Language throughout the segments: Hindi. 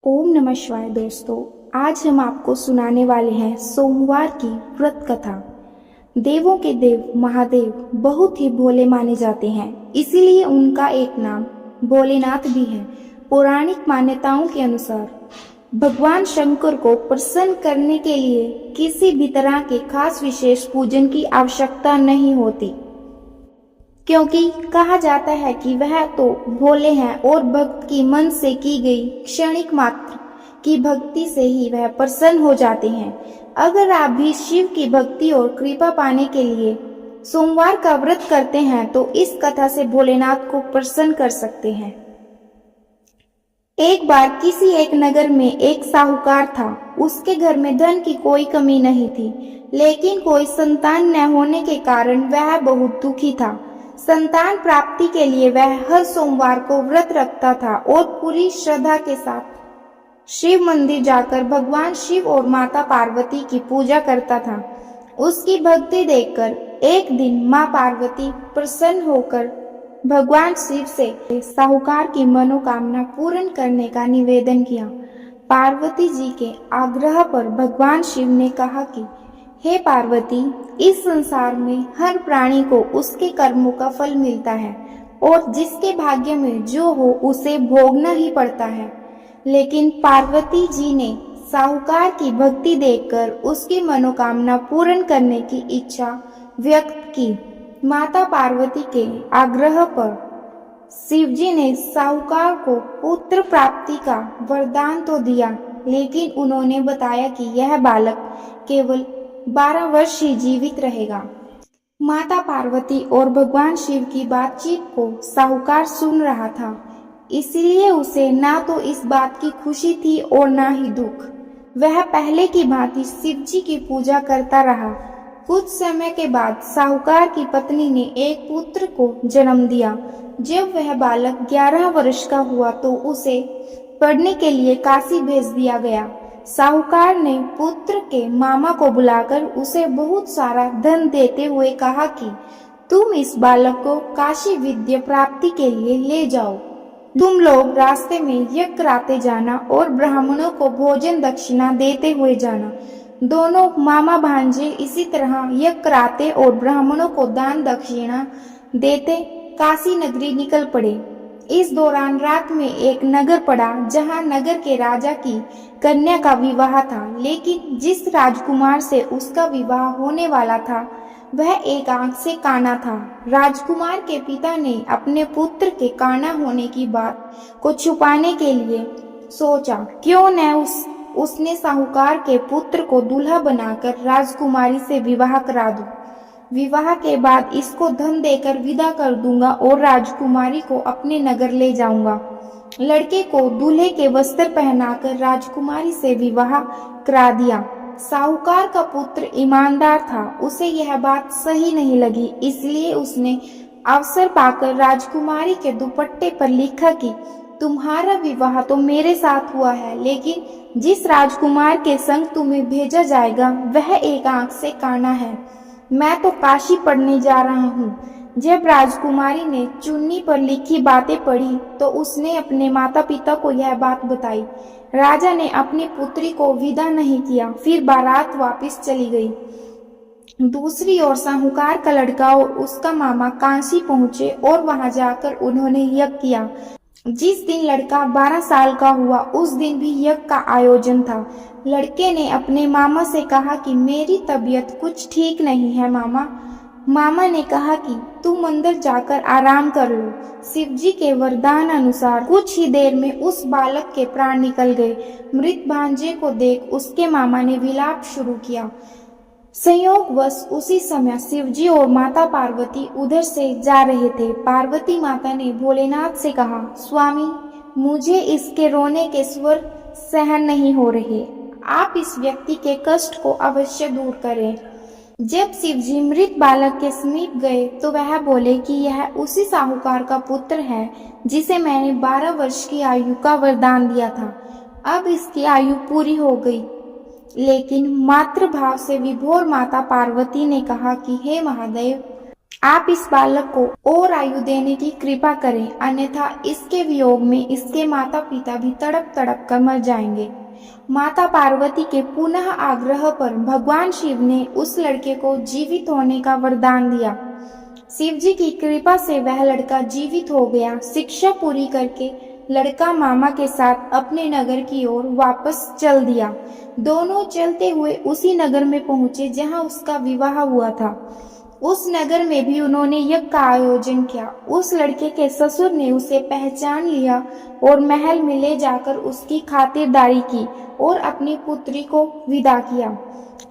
ओम नमः शिवाय दोस्तों। आज हम आपको सुनाने वाले हैं सोमवार की व्रत कथा। देवों के देव महादेव बहुत ही भोले माने जाते हैं, इसीलिए उनका एक नाम भोलेनाथ भी है। पौराणिक मान्यताओं के अनुसार भगवान शंकर को प्रसन्न करने के लिए किसी भी तरह के खास विशेष पूजन की आवश्यकता नहीं होती, क्योंकि कहा जाता है कि वह तो भोले हैं और भक्त की मन से की गई क्षणिक मात्र की भक्ति से ही वह प्रसन्न हो जाते हैं। अगर आप भी शिव की भक्ति और कृपा पाने के लिए सोमवार का व्रत करते हैं तो इस कथा से भोलेनाथ को प्रसन्न कर सकते हैं। एक बार किसी एक नगर में एक साहूकार था। उसके घर में धन की कोई कमी नहीं थी, लेकिन कोई संतान न होने के कारण वह बहुत दुखी था। संतान प्राप्ति के लिए वह हर सोमवार को व्रत रखता था और पूरी श्रद्धा के साथ शिव मंदिर जाकर भगवान शिव और माता पार्वती की पूजा करता था। उसकी भक्ति देखकर एक दिन मां पार्वती प्रसन्न होकर भगवान शिव से साहूकार की मनोकामना पूर्ण करने का निवेदन किया। पार्वती जी के आग्रह पर भगवान शिव ने कहा कि हे पार्वती, इस संसार में हर प्राणी को उसके कर्मों का फल मिलता है और जिसके भाग्य में जो हो उसे भोगना ही पड़ता है। लेकिन पार्वती जी ने साहूकार की भक्ति देखकर उसकी मनोकामना पूर्ण करने की इच्छा व्यक्त की। माता पार्वती के आग्रह पर शिवजी ने साहूकार को पुत्र प्राप्ति का वरदान तो दिया, लेकिन उन्होंने बताया कि यह बालक केवल 12 वर्ष ही जीवित रहेगा। माता पार्वती और भगवान शिव की बातचीत को साहूकार सुन रहा था, इसलिए उसे ना तो इस बात की खुशी थी और ना ही दुख। वह पहले की भांति शिव जी की पूजा करता रहा। कुछ समय के बाद साहूकार की पत्नी ने एक पुत्र को जन्म दिया। जब वह बालक 11 वर्ष का हुआ तो उसे पढ़ने के लिए काशी भेज दिया गया। साहूकार ने पुत्र के मामा को बुलाकर उसे बहुत सारा धन देते हुए कहा कि तुम इस बालक को काशी विद्या प्राप्ति के लिए ले जाओ। तुम लोग रास्ते में यज्ञ कराते जाना और ब्राह्मणों को भोजन दक्षिणा देते हुए जाना। दोनों मामा भांजे इसी तरह यज्ञ कराते और ब्राह्मणों को दान दक्षिणा देते काशी नगरी निकल पड़े। इस दौरान रात में एक नगर पड़ा जहां नगर के राजा की कन्या का विवाह था, लेकिन जिस राजकुमार से उसका विवाह होने वाला था वह एक आंख से काना था। राजकुमार के पिता ने अपने पुत्र के काना होने की बात को छुपाने के लिए सोचा, क्यों न उसने साहूकार के पुत्र को दूल्हा बनाकर राजकुमारी से विवाह करा दूं। विवाह के बाद इसको धन देकर विदा कर दूंगा और राजकुमारी को अपने नगर ले जाऊंगा। लड़के को दूल्हे के वस्त्र पहनाकर राजकुमारी से विवाह करा दिया। साहूकार का पुत्र ईमानदार था, उसे यह बात सही नहीं लगी, इसलिए उसने अवसर पाकर राजकुमारी के दुपट्टे पर लिखा कि तुम्हारा विवाह तो मेरे साथ हुआ है, लेकिन जिस राजकुमार के संग तुम्हें भेजा जाएगा वह एक आंख से काना है। मैं तो काशी पढ़ने जा रहा हूँ। जब राजकुमारी ने चुन्नी पर लिखी बातें पढ़ी तो उसने अपने माता पिता को यह बात बताई। राजा ने अपनी पुत्री को विदा नहीं किया, फिर बारात वापस चली गई। दूसरी ओर साहूकार का लड़का और उसका मामा काशी पहुंचे और वहां जाकर उन्होंने यज्ञ किया। जिस दिन लड़का 12 साल का हुआ उस दिन भी यज्ञ का आयोजन था। लड़के ने अपने मामा से कहा कि मेरी तबीयत कुछ ठीक नहीं है मामा। मामा ने कहा कि तुम अंदर जाकर आराम कर लो। शिवजी के वरदान अनुसार कुछ ही देर में उस बालक के प्राण निकल गए। मृत भांजे को देख उसके मामा ने विलाप शुरू किया। संयोगवश उसी समय शिवजी और माता पार्वती उधर से जा रहे थे। पार्वती माता ने भोलेनाथ से कहा, स्वामी, मुझे इसके रोने के स्वर सहन नहीं हो रहे, आप इस व्यक्ति के कष्ट को अवश्य दूर करें। जब शिवजी मृत बालक के समीप गए तो वह बोले कि यह उसी साहूकार का पुत्र है जिसे मैंने 12 वर्ष की आयु का वरदान दिया था। अब इसकी आयु पूरी हो गई। लेकिन मातृभाव से विभोर माता पार्वती ने कहा कि हे महादेव, आप इस बालक को और आयु देने की कृपा करें, अन्यथा इसके वियोग में इसके माता पिता भी तड़प तड़प कर मर जाएंगे। माता पार्वती के पुनः आग्रह पर भगवान शिव ने उस लड़के को जीवित होने का वरदान दिया। शिव जी की कृपा से वह लड़का जीवित हो गया। शिक्षा पूरी करके लड़का मामा के साथ अपने नगर की ओर वापस चल दिया। दोनों चलते हुए उसी नगर में पहुंचे जहां उसका विवाह हुआ था। उस नगर में भी उन्होंने यज्ञ का आयोजन किया। उस लड़के के ससुर ने उसे पहचान लिया और महल में ले जाकर उसकी खातिरदारी की और अपनी पुत्री को विदा किया।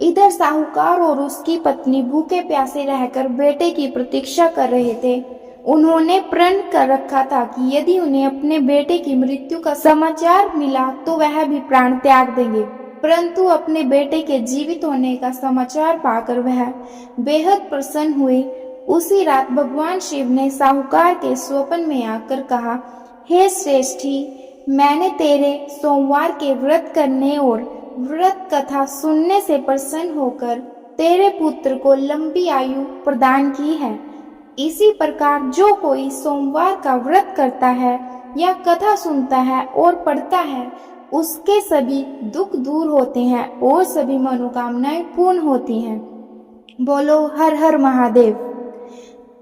इधर साहूकार और उसकी पत्नी भूखे प्यासे रहकर बेटे की प्रतीक्षा कर रहे थे। उन्होंने प्रण कर रखा था कि यदि उन्हें अपने बेटे की मृत्यु का समाचार मिला तो वह भी प्राण त्याग देंगे, परंतु अपने बेटे के जीवित होने का समाचार पाकर वह बेहद प्रसन्न हुए। उसी रात भगवान शिव ने साहूकार के स्वप्न में आकर कहा, हे श्रेष्ठी, मैंने तेरे सोमवार के व्रत करने और व्रत कथा सुनने से प्रसन्न होकर तेरे पुत्र को लंबी आयु प्रदान की है। इसी प्रकार जो कोई सोमवार का व्रत करता है या कथा सुनता है और पढ़ता है, उसके सभी दुख दूर होते हैं और सभी मनोकामनाएं पूर्ण होती हैं। बोलो हर हर महादेव।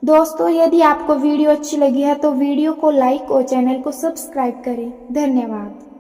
दोस्तों, यदि आपको वीडियो अच्छी लगी है तो वीडियो को लाइक और चैनल को सब्सक्राइब करें। धन्यवाद।